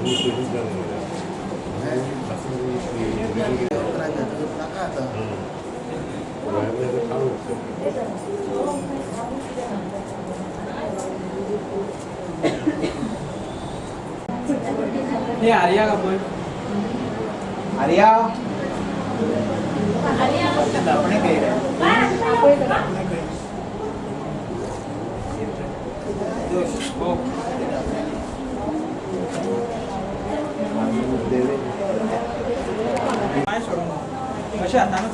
ये आर्या का बोल आर्या अपने कह रहे कशा हातानं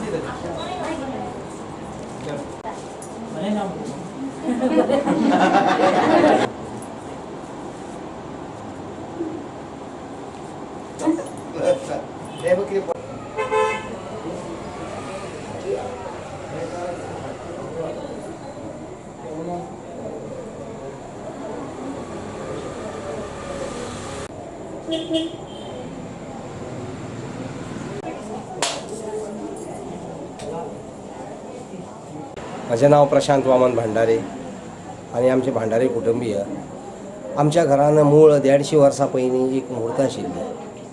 माझे नाव प्रशांत वामन भांडारे आणि आमचे भांडारे कुटुंबीय आमच्या घरान मूळ 150 वर्सां पयलीं एक मुहूर्त आशिल्ली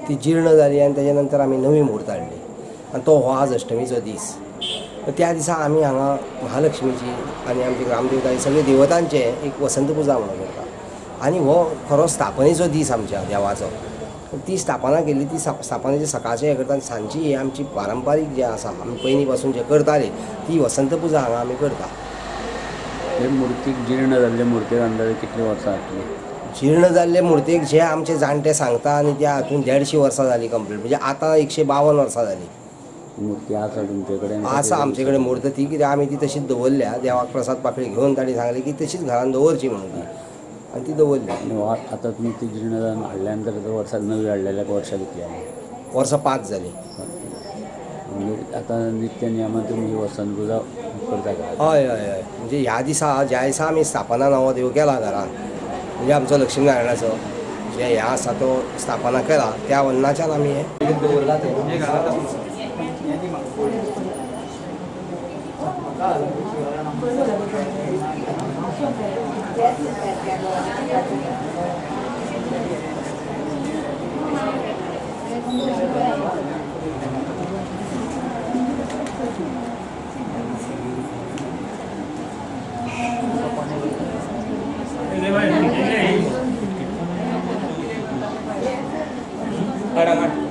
ती जीर्ण जाली आनी तेच्या नंतर आमी नवी मुहूर्त हाडली आनी तो हो आज अष्टमीचो दीस. त्या दिसा आमी हांगा महालक्ष्मीची आनी आमची ग्रामदेवता सगळे देवतांचे एक वसंत पुजा म्हणून करता आनी हो खरो स्थापनेचो दीस आमच्या देवाचो. ती स्थापना केली ती स्थापनेचे सकाळचे हे करता सांजची ही आमची पारंपारीक जे आसा आमी पयलीं पासून जे करताले ती वसंत पुजा हांगा आमी करता. हे मुर्तीक जीर्ण जाल्ले मुर्तेक अंदाजे कितली वर्सां जातली? जीर्ण जाल्ले मुर्तेक जे आमचे जाणटे सांगता आनी त्या हातून 150 वर्सां जाली कंप्लीट म्हणजे आतां 152 वर्सां जाली. मुर्ती आसा तुमचे कडेन? आसा आमचे कडेन मूर्त ती कित्याक आमी ती तशीच दवरल्या. देवाक प्रसाद पाकळी घेवन ताणी सांगलें की तशीच घरान दवरची म्हणून ती आनी ती दवरल्या. आतां तुमी ती जीर्ण जावन हाडल्या नंतर वर्साक नवी हाडलेल्याक वर्सां कितली जाली? वर्सां 5 जाली. म्हणजे आतां नित्य नियमान तुमी वसंत पुजा करता का? हय हय हय म्हणजे ह्या दिसा ज्या दिसा आमी स्थापना नवो देव केला घरान म्हणजे आमचो लक्ष्मीनारायणाचो जे हें आसा तो स्थापना केला त्या वन्नाच्यान आमी हें दवरला तें. भाई